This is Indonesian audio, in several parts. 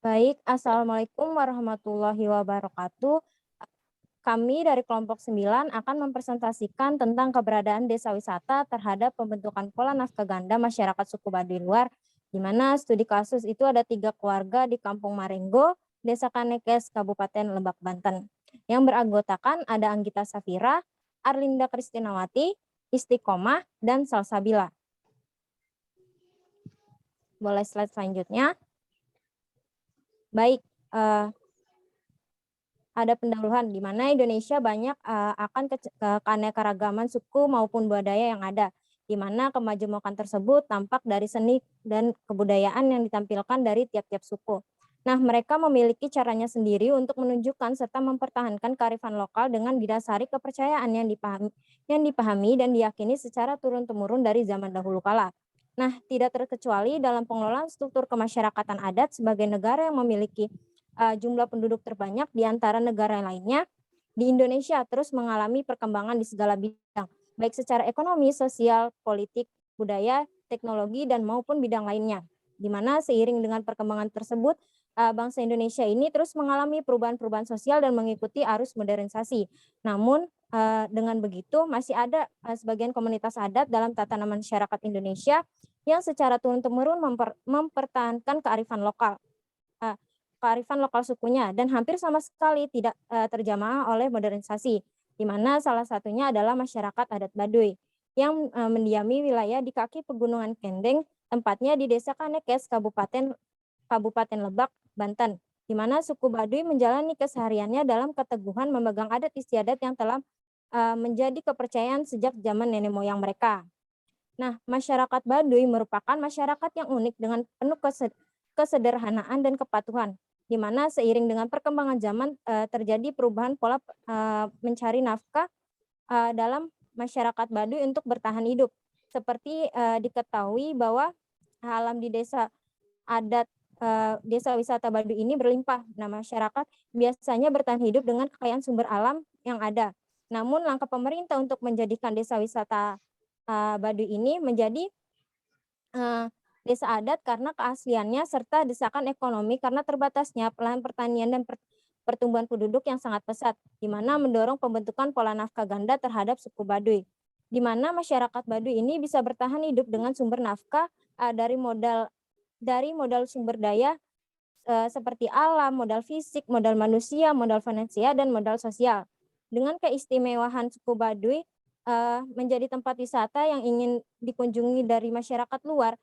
Baik, Assalamualaikum warahmatullahi wabarakatuh. Kami dari kelompok 9 akan mempresentasikan tentang keberadaan desa wisata terhadap pembentukan pola nafkah ganda masyarakat suku Baduy luar, di mana studi kasus itu ada 3 keluarga di Kampung Marenggo, Desa Kanekes, Kabupaten Lebak, Banten. Yang beranggotakan ada Anggita Safira, Arlinda Kristinawati, Istiqomah, dan Salsabila. Boleh slide selanjutnya. Baik, ada pendahuluan di mana Indonesia banyak akan keanekaragaman suku maupun budaya yang ada, di mana kemajemukan tersebut tampak dari seni dan kebudayaan yang ditampilkan dari tiap-tiap suku. Nah, mereka memiliki caranya sendiri untuk menunjukkan serta mempertahankan kearifan lokal dengan didasari kepercayaan yang dipahami dan diyakini secara turun-temurun dari zaman dahulu kala. Nah, tidak terkecuali dalam pengelolaan struktur kemasyarakatan adat sebagai negara yang memiliki jumlah penduduk terbanyak di antara negara lainnya, di Indonesia terus mengalami perkembangan di segala bidang, baik secara ekonomi, sosial, politik, budaya, teknologi, dan maupun bidang lainnya. Di mana seiring dengan perkembangan tersebut, bangsa Indonesia ini terus mengalami perubahan-perubahan sosial dan mengikuti arus modernisasi. Namun, dengan begitu masih ada sebagian komunitas adat dalam tatanan masyarakat Indonesia yang secara turun-temurun mempertahankan kearifan lokal. Eee, Kearifan lokal sukunya dan hampir sama sekali tidak terjamah oleh modernisasi, di mana salah satunya adalah masyarakat adat Baduy yang mendiami wilayah di kaki Pegunungan Kendeng, tempatnya di Desa Kanekes, Kabupaten Lebak, Banten, di mana suku Baduy menjalani kesehariannya dalam keteguhan memegang adat istiadat yang telah menjadi kepercayaan sejak zaman nenek moyang mereka. Nah, masyarakat Baduy merupakan masyarakat yang unik dengan penuh kesederhanaan dan kepatuhan, di mana seiring dengan perkembangan zaman terjadi perubahan pola mencari nafkah dalam masyarakat Baduy untuk bertahan hidup. Seperti diketahui bahwa alam di desa adat desa wisata Baduy ini berlimpah. Nah, masyarakat biasanya bertahan hidup dengan kekayaan sumber alam yang ada. Namun langkah pemerintah untuk menjadikan desa wisata Baduy ini menjadi eee, desa adat karena keasliannya serta desakan ekonomi karena terbatasnya lahan pertanian dan pertumbuhan penduduk yang sangat pesat, di mana mendorong pembentukan pola nafkah ganda terhadap suku Baduy. Di mana masyarakat Baduy ini bisa bertahan hidup dengan sumber nafkah dari modal sumber daya seperti alam, modal fisik, modal manusia, modal finansial, dan modal sosial. Dengan keistimewaan suku Baduy menjadi tempat wisata yang ingin dikunjungi dari masyarakat luar,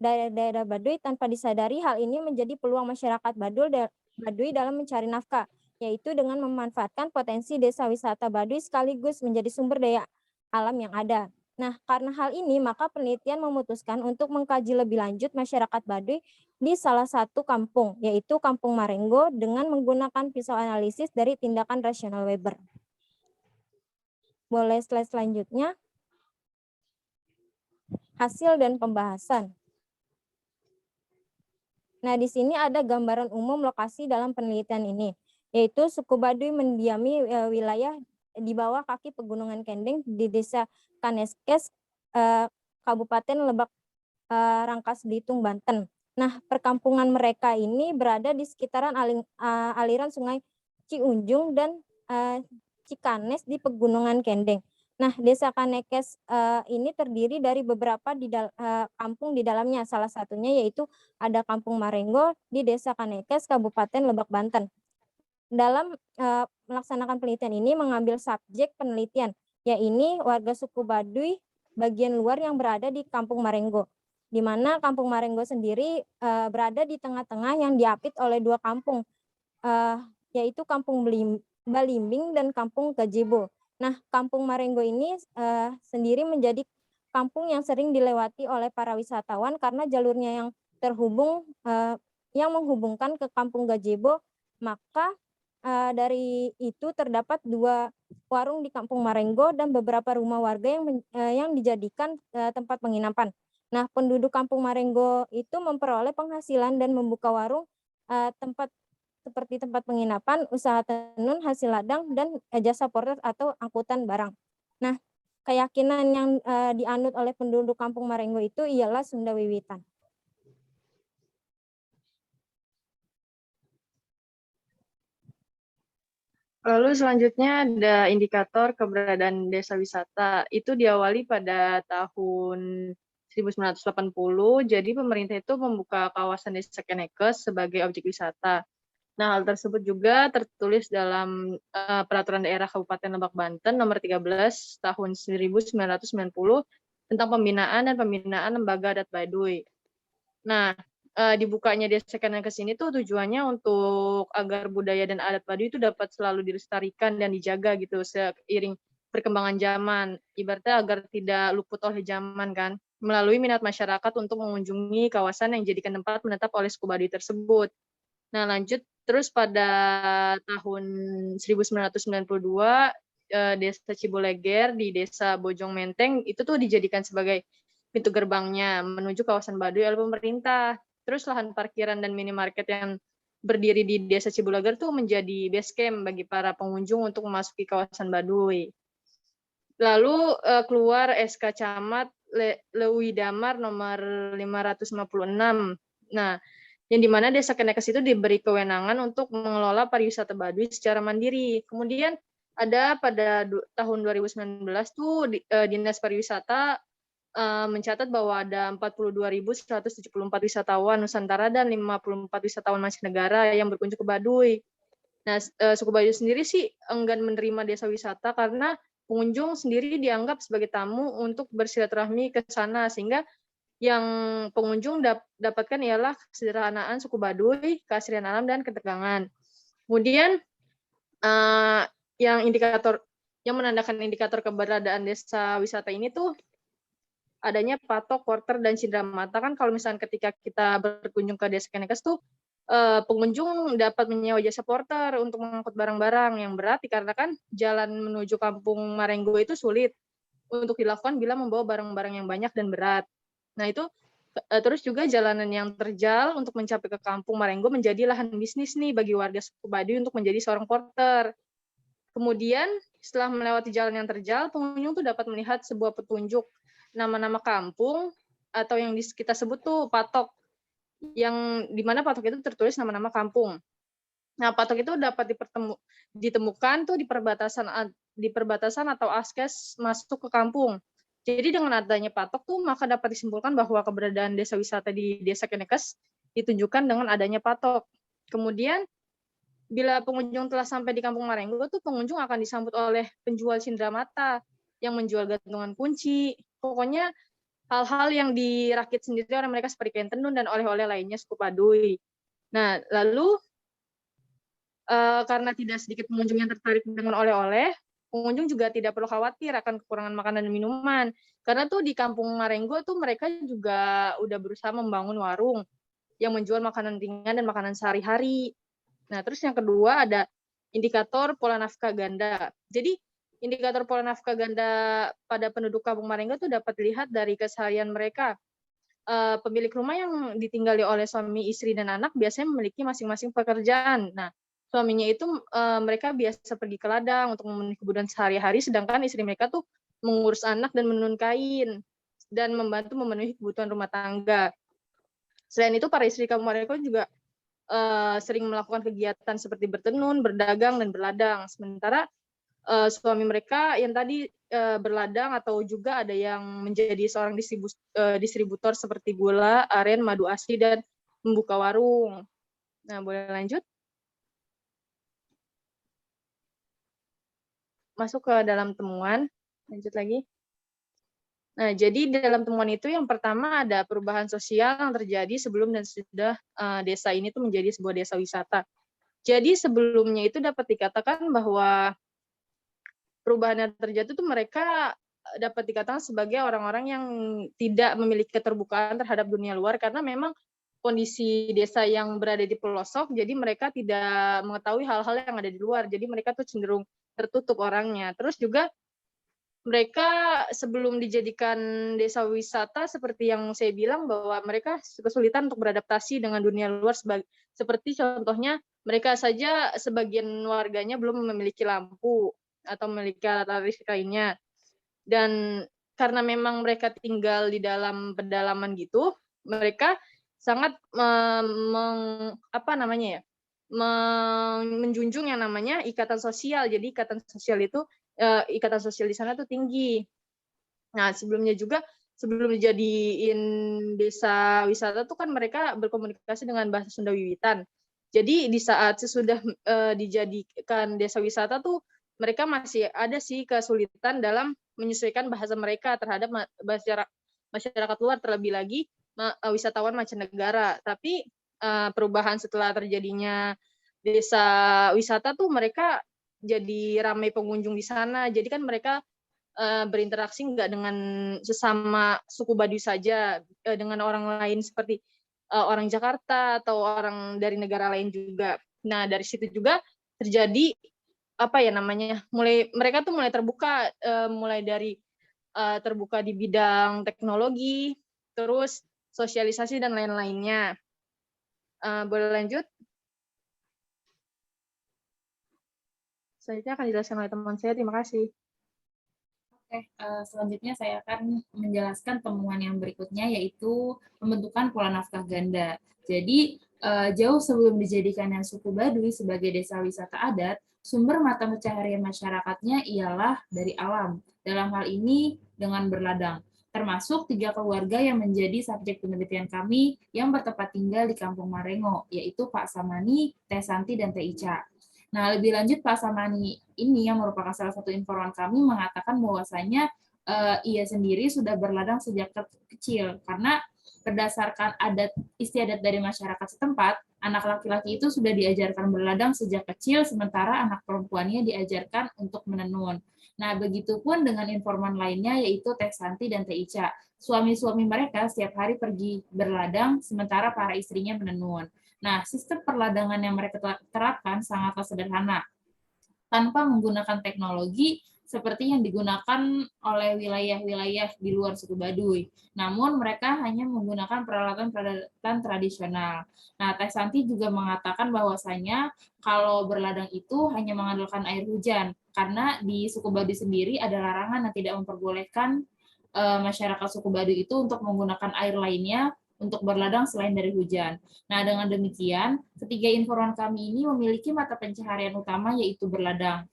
daerah-daerah Baduy tanpa disadari hal ini menjadi peluang masyarakat Baduy dalam mencari nafkah, yaitu dengan memanfaatkan potensi desa wisata Baduy sekaligus menjadi sumber daya alam yang ada. Nah, karena hal ini maka penelitian memutuskan untuk mengkaji lebih lanjut masyarakat Baduy di salah satu kampung, yaitu Kampung Marenggo dengan menggunakan pisau analisis dari tindakan rasional Weber. Boleh slide selanjutnya, hasil dan pembahasan. Nah, di sini ada gambaran umum lokasi dalam penelitian ini, yaitu suku Baduy mendiami wilayah di bawah kaki Pegunungan Kendeng di Desa Kaneskes, Kabupaten Lebak, Rangkas Bitung, Banten. Nah, perkampungan mereka ini berada di sekitaran aliran Sungai Ciunjung dan Cikanes di Pegunungan Kendeng. Nah, Desa Kanekes ini terdiri dari beberapa kampung di dalamnya, salah satunya yaitu ada Kampung Marenggo di Desa Kanekes, Kabupaten Lebak, Banten. Dalam melaksanakan penelitian ini mengambil subjek penelitian, yaitu warga suku Baduy bagian luar yang berada di Kampung Marenggo, di mana Kampung Marenggo sendiri berada di tengah-tengah yang diapit oleh 2 kampung, eee, yaitu Kampung Balimbing dan Kampung Gajebo. Nah, Kampung Marenggo ini sendiri menjadi kampung yang sering dilewati oleh para wisatawan karena jalurnya yang menghubungkan ke Kampung Gajebo, maka dari itu terdapat 2 warung di Kampung Marenggo dan beberapa rumah warga yang dijadikan tempat penginapan. Nah, penduduk Kampung Marenggo itu memperoleh penghasilan dan membuka warung, tempat seperti tempat penginapan, usaha tenun, hasil ladang, dan jasa porter atau angkutan barang. Nah, keyakinan yang dianut oleh penduduk Kampung Marenggo itu ialah Sunda Wiwitan. Lalu selanjutnya ada indikator keberadaan desa wisata. Itu diawali pada tahun 1980, jadi pemerintah itu membuka kawasan Desa Kenekes sebagai objek wisata. Nah, hal tersebut juga tertulis dalam Peraturan Daerah Kabupaten Lebak Banten Nomor 13 Tahun 1990 tentang pembinaan lembaga adat Baduy. Nah, dibukanya Desa Kenekes ini tuh tujuannya untuk agar budaya dan adat Baduy itu dapat selalu dilestarikan dan dijaga gitu seiring perkembangan zaman. Ibaratnya agar tidak luput oleh zaman kan, melalui minat masyarakat untuk mengunjungi kawasan yang dijadikan tempat menetap oleh suku Baduy tersebut. Nah, lanjut terus pada tahun 1992, Desa Cibuleger di Desa Bojong Menteng itu tuh dijadikan sebagai pintu gerbangnya menuju kawasan Baduy oleh pemerintah. Terus lahan parkiran dan minimarket yang berdiri di Desa Cibuleger tuh menjadi base camp bagi para pengunjung untuk memasuki kawasan Baduy. Lalu keluar SK Camat Lewi Damar nomor 556. Nah, yang dimana Desa Kenekes itu diberi kewenangan untuk mengelola pariwisata Baduy secara mandiri. Kemudian ada pada tahun 2019 tuh Dinas Pariwisata mencatat bahwa ada 42.174 wisatawan Nusantara dan 54 wisatawan mancanegara yang berkunjung ke Baduy. Nah, suku Baduy sendiri sih enggan menerima desa wisata karena pengunjung sendiri dianggap sebagai tamu untuk bersilaturahmi ke sana, sehingga yang pengunjung dapatkan ialah kesederhanaan suku Baduy, keasrian alam, dan ketegangan. Kemudian yang menandakan indikator keberadaan desa wisata ini tuh adanya patok, porter, dan cindera mata. Kan kalau misalnya ketika kita berkunjung ke Desa Kenekes tuh pengunjung dapat menyewa jasa porter untuk mengangkut barang-barang yang berat dikarenakan jalan menuju Kampung Marenggo itu sulit untuk dilakukan bila membawa barang-barang yang banyak dan berat. Nah, itu terus juga jalanan yang terjal untuk mencapai ke Kampung Marenggo menjadi lahan bisnis nih bagi warga suku Baduy untuk menjadi seorang porter. Kemudian setelah melewati jalan yang terjal, pengunjung tuh dapat melihat sebuah petunjuk nama-nama kampung atau yang kita sebut tuh patok, yang dimana patok itu tertulis nama-nama kampung. Nah, patok itu dapat ditemukan tuh di perbatasan atau akses masuk ke kampung. Jadi dengan adanya patok tuh maka dapat disimpulkan bahwa keberadaan desa wisata di Desa Kenekes ditunjukkan dengan adanya patok. Kemudian bila pengunjung telah sampai di Kampung Marenggo tuh pengunjung akan disambut oleh penjual cindera mata yang menjual gantungan kunci. Pokoknya hal-hal yang dirakit sendiri oleh mereka seperti kain tenun dan oleh-oleh lainnya suku Baduy. Nah, lalu karena tidak sedikit pengunjung yang tertarik dengan oleh-oleh, pengunjung juga tidak perlu khawatir akan kekurangan makanan dan minuman. Karena tuh di Kampung Marenggo tuh mereka juga udah berusaha membangun warung yang menjual makanan ringan dan makanan sehari-hari. Nah, terus yang kedua ada indikator pola nafkah ganda. Jadi, indikator pola nafkah ganda pada penduduk Kampung Marenggo itu dapat dilihat dari keseharian mereka. Pemilik rumah yang ditinggali oleh suami, istri, dan anak biasanya memiliki masing-masing pekerjaan. Nah, suaminya itu mereka biasa pergi ke ladang untuk memenuhi kebutuhan sehari-hari, sedangkan istri mereka tuh mengurus anak dan menenun kain dan membantu memenuhi kebutuhan rumah tangga. Selain itu, para istri Kampung Marenggo juga sering melakukan kegiatan seperti bertenun, berdagang, dan berladang. Sementara suami mereka yang tadi berladang atau juga ada yang menjadi seorang distributor seperti gula, aren, madu asli, dan membuka warung. Nah, boleh lanjut? Masuk ke dalam temuan. Lanjut lagi. Nah, jadi di dalam temuan itu yang pertama ada perubahan sosial yang terjadi sebelum dan sesudah desa ini tuh menjadi sebuah desa wisata. Jadi sebelumnya itu dapat dikatakan bahwa perubahan yang terjadi itu mereka dapat dikatakan sebagai orang-orang yang tidak memiliki keterbukaan terhadap dunia luar karena memang kondisi desa yang berada di pelosok, jadi mereka tidak mengetahui hal-hal yang ada di luar. Jadi mereka tuh cenderung tertutup orangnya. Terus juga mereka sebelum dijadikan desa wisata seperti yang saya bilang bahwa mereka kesulitan untuk beradaptasi dengan dunia luar seperti contohnya mereka saja sebagian warganya belum memiliki lampu atau memiliki alat listrik lainnya. Dan karena memang mereka tinggal di dalam pedalaman gitu, mereka sangat apa namanya ya? menjunjung yang namanya ikatan sosial. Jadi ikatan sosial itu ikatan sosial di sana tuh tinggi. Nah, sebelumnya juga, sebelum dijadiin desa wisata tuh kan mereka berkomunikasi dengan bahasa Sunda Wiwitan. Jadi di saat sesudah, dijadikan desa wisata tuh, mereka masih ada sih kesulitan dalam menyesuaikan bahasa mereka terhadap masyarakat luar, terlebih lagi wisatawan mancanegara. Tapi, perubahan setelah terjadinya desa wisata tuh mereka jadi ramai pengunjung di sana. Jadi kan mereka berinteraksi nggak dengan sesama suku Baduy saja, dengan orang lain seperti orang Jakarta atau orang dari negara lain juga. Nah, dari situ juga terjadi apa ya namanya, mereka tuh mulai terbuka, mulai dari terbuka di bidang teknologi, terus sosialisasi dan lain-lainnya. Boleh lanjut? Selanjutnya akan dijelaskan oleh teman saya. Terima kasih. Oke, selanjutnya saya akan menjelaskan temuan yang berikutnya, yaitu pembentukan pola nafkah ganda. Jadi, jauh sebelum dijadikannya suku Baduy sebagai desa wisata adat, sumber mata pencaharian masyarakatnya ialah dari alam. Dalam hal ini dengan berladang, termasuk 3 keluarga yang menjadi subjek penelitian kami yang bertempat tinggal di Kampung Marengo, yaitu Pak Samani, Teh Santi, dan Teh Ica. Nah, lebih lanjut Pak Samani ini yang merupakan salah satu informan kami mengatakan bahwasanya ia sendiri sudah berladang sejak kecil karena berdasarkan adat istiadat dari masyarakat setempat, anak laki-laki itu sudah diajarkan berladang sejak kecil, sementara anak perempuannya diajarkan untuk menenun. Nah, begitupun dengan informan lainnya yaitu Teh Santi dan Teh Ica. Suami-suami mereka setiap hari pergi berladang, sementara para istrinya menenun. Nah, sistem perladangan yang mereka terapkan sangatlah sederhana, tanpa menggunakan teknologi seperti yang digunakan oleh wilayah-wilayah di luar suku Baduy. Namun mereka hanya menggunakan peralatan tradisional. Nah, Teh Santi juga mengatakan bahwasanya kalau berladang itu hanya mengandalkan air hujan, karena di suku Baduy sendiri ada larangan yang tidak memperbolehkan masyarakat suku Baduy itu untuk menggunakan air lainnya untuk berladang selain dari hujan. Nah, dengan demikian, ketiga informan kami ini memiliki mata pencaharian utama yaitu berladang.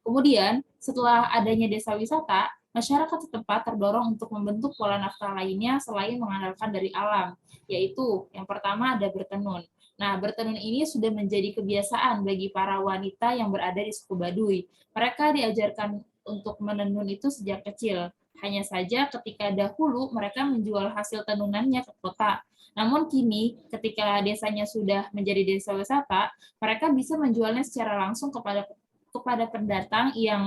Kemudian, setelah adanya desa wisata, masyarakat setempat terdorong untuk membentuk pola nafkah lainnya selain mengandalkan dari alam, yaitu yang pertama ada bertenun. Nah, bertenun ini sudah menjadi kebiasaan bagi para wanita yang berada di suku Baduy. Mereka diajarkan untuk menenun itu sejak kecil. Hanya saja ketika dahulu mereka menjual hasil tenunannya ke kota. Namun kini ketika desanya sudah menjadi desa wisata, mereka bisa menjualnya secara langsung kepada pendatang yang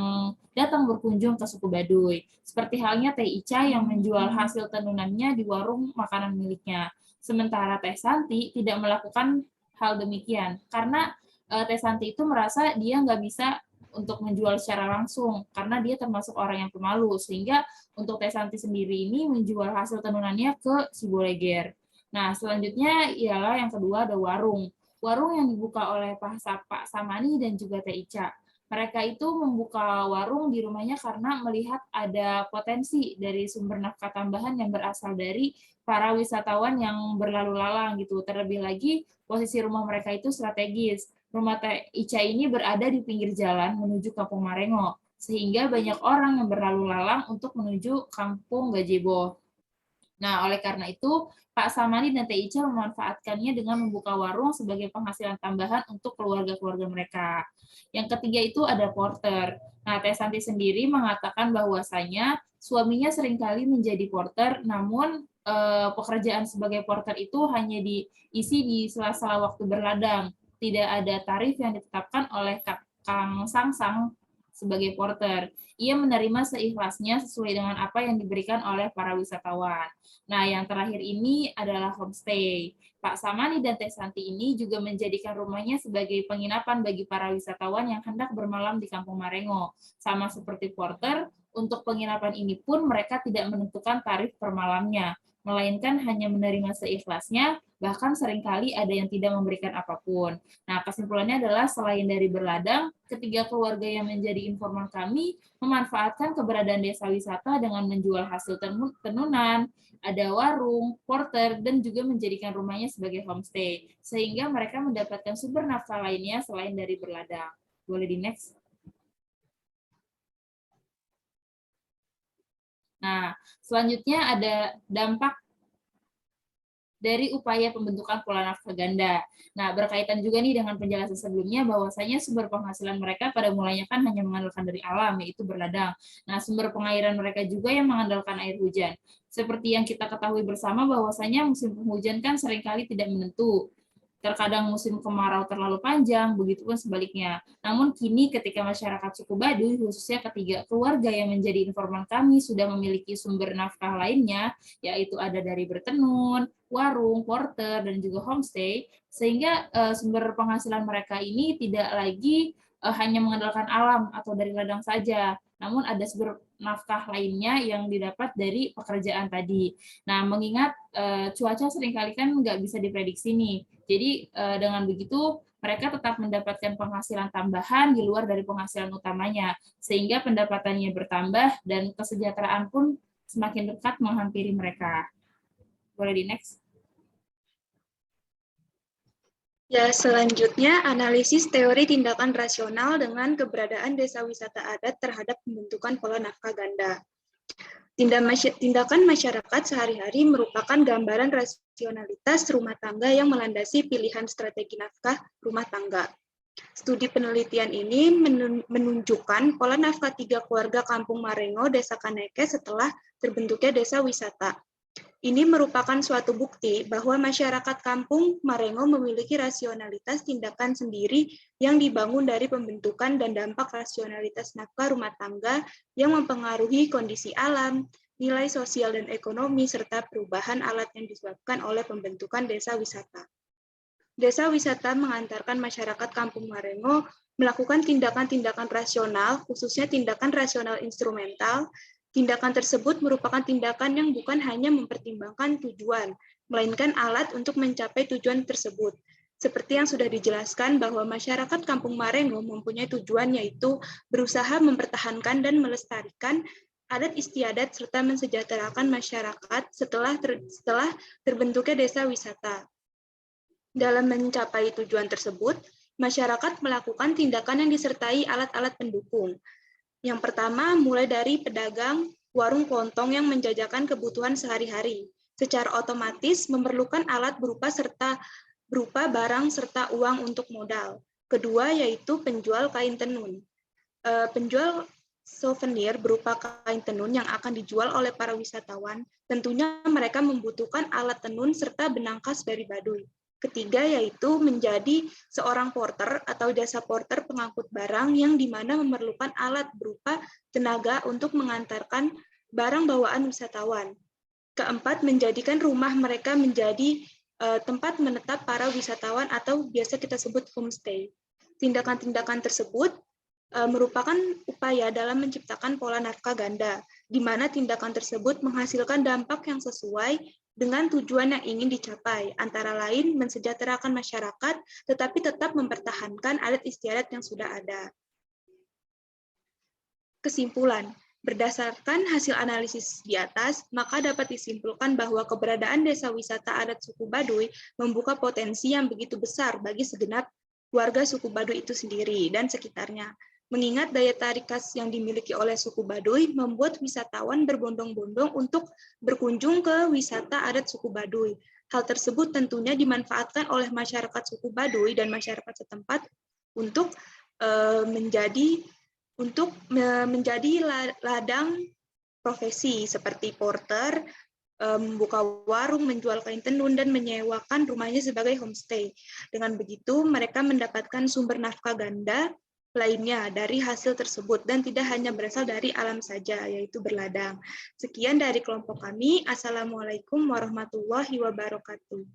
datang berkunjung ke suku Baduy. Seperti halnya Teh Ica yang menjual hasil tenunannya di warung makanan miliknya. Sementara Teh Santi tidak melakukan hal demikian, karena Teh Santi itu merasa dia nggak bisa untuk menjual secara langsung, karena dia termasuk orang yang pemalu, sehingga untuk Teh Santi sendiri ini menjual hasil tenunannya ke Siboleger. Nah, selanjutnya ialah yang kedua ada warung. Warung yang dibuka oleh Pak Samani dan juga Teh Ica. Mereka itu membuka warung di rumahnya karena melihat ada potensi dari sumber nafkah tambahan yang berasal dari para wisatawan yang berlalu lalang gitu. Terlebih lagi posisi rumah mereka itu strategis. Rumah Teh Ica ini berada di pinggir jalan menuju Kampung Marengo, sehingga banyak orang yang berlalu lalang untuk menuju Kampung Gajebo. Nah, oleh karena itu, Pak Samani dan Teh Ica memanfaatkannya dengan membuka warung sebagai penghasilan tambahan untuk keluarga-keluarga mereka. Yang ketiga itu ada porter. Nah, Teh Santi sendiri mengatakan bahwasanya suaminya seringkali menjadi porter, namun pekerjaan sebagai porter itu hanya diisi di sela-sela waktu berladang. Tidak ada tarif yang ditetapkan oleh Kang Sangsang sebagai porter. Ia menerima seikhlasnya sesuai dengan apa yang diberikan oleh para wisatawan. Nah, yang terakhir ini adalah homestay. Pak Samani dan Teh Santi ini juga menjadikan rumahnya sebagai penginapan bagi para wisatawan yang hendak bermalam di Kampung Marengo. Sama seperti porter, untuk penginapan ini pun mereka tidak menentukan tarif per malamnya, melainkan hanya menerima seikhlasnya bahkan seringkali ada yang tidak memberikan apapun. Nah, kesimpulannya adalah selain dari berladang, ketiga keluarga yang menjadi informan kami memanfaatkan keberadaan desa wisata dengan menjual hasil tenunan, ada warung, porter, dan juga menjadikan rumahnya sebagai homestay, sehingga mereka mendapatkan sumber nafkah lainnya selain dari berladang. Boleh di next? Nah, selanjutnya ada dampak dari upaya pembentukan pola nafkah ganda. Nah, berkaitan juga nih dengan penjelasan sebelumnya bahwasanya sumber penghasilan mereka pada mulanya kan hanya mengandalkan dari alam, yaitu berladang. Nah, sumber pengairan mereka juga yang mengandalkan air hujan. Seperti yang kita ketahui bersama bahwasanya musim penghujan kan seringkali tidak menentu. Terkadang musim kemarau terlalu panjang, begitupun sebaliknya. Namun kini ketika masyarakat suku Baduy, khususnya ketiga keluarga yang menjadi informan kami sudah memiliki sumber nafkah lainnya, yaitu ada dari bertenun, warung, porter, dan juga homestay, sehingga sumber penghasilan mereka ini tidak lagi hanya mengandalkan alam atau dari ladang saja, namun ada sumber nafkah lainnya yang didapat dari pekerjaan tadi. Nah, mengingat cuaca seringkali kan nggak bisa diprediksi nih, jadi dengan begitu mereka tetap mendapatkan penghasilan tambahan di luar dari penghasilan utamanya, sehingga pendapatannya bertambah dan kesejahteraan pun semakin dekat menghampiri mereka. Boleh di next? Ya, selanjutnya analisis teori tindakan rasional dengan keberadaan desa wisata adat terhadap pembentukan pola nafkah ganda. Tindakan masyarakat sehari-hari merupakan gambaran rasionalitas rumah tangga yang melandasi pilihan strategi nafkah rumah tangga. Studi penelitian ini menunjukkan pola nafkah 3 keluarga Kampung Marengo, Desa Kaneke setelah terbentuknya desa wisata. Ini merupakan suatu bukti bahwa masyarakat Kampung Marengo memiliki rasionalitas tindakan sendiri yang dibangun dari pembentukan dan dampak rasionalitas nafkah rumah tangga yang mempengaruhi kondisi alam, nilai sosial dan ekonomi, serta perubahan alat yang disebabkan oleh pembentukan desa wisata. Desa wisata mengantarkan masyarakat Kampung Marengo melakukan tindakan-tindakan rasional, khususnya tindakan rasional instrumental. Tindakan tersebut merupakan tindakan yang bukan hanya mempertimbangkan tujuan, melainkan alat untuk mencapai tujuan tersebut. Seperti yang sudah dijelaskan bahwa masyarakat Kampung Marengo mempunyai tujuan yaitu berusaha mempertahankan dan melestarikan adat istiadat serta mensejahterakan masyarakat setelah terbentuknya desa wisata. Dalam mencapai tujuan tersebut, masyarakat melakukan tindakan yang disertai alat-alat pendukung. Yang pertama, mulai dari pedagang warung kelontong yang menjajakan kebutuhan sehari-hari. Secara otomatis memerlukan alat berupa barang serta uang untuk modal. Kedua, yaitu penjual kain tenun. Penjual souvenir berupa kain tenun yang akan dijual oleh para wisatawan, tentunya mereka membutuhkan alat tenun serta benang khas dari Baduy. Ketiga, yaitu menjadi seorang porter atau jasa porter pengangkut barang yang dimana memerlukan alat berupa tenaga untuk mengantarkan barang bawaan wisatawan. Keempat, menjadikan rumah mereka menjadi tempat menetap para wisatawan atau biasa kita sebut homestay. Tindakan-tindakan tersebut merupakan upaya dalam menciptakan pola nafkah ganda, di mana tindakan tersebut menghasilkan dampak yang sesuai dengan tujuan yang ingin dicapai, antara lain mensejahterakan masyarakat, tetapi tetap mempertahankan adat istiadat yang sudah ada. Kesimpulan, berdasarkan hasil analisis di atas, maka dapat disimpulkan bahwa keberadaan desa wisata adat suku Baduy membuka potensi yang begitu besar bagi segenap warga suku Baduy itu sendiri dan sekitarnya. Mengingat daya tarik khas yang dimiliki oleh suku Baduy membuat wisatawan berbondong-bondong untuk berkunjung ke wisata adat suku Baduy. Hal tersebut tentunya dimanfaatkan oleh masyarakat suku Baduy dan masyarakat setempat untuk menjadi ladang profesi seperti porter, membuka warung, menjual kain tenun, dan menyewakan rumahnya sebagai homestay. Dengan begitu, mereka mendapatkan sumber nafkah ganda lainnya dari hasil tersebut dan tidak hanya berasal dari alam saja, yaitu berladang. Sekian dari kelompok kami. Assalamualaikum warahmatullahi wabarakatuh.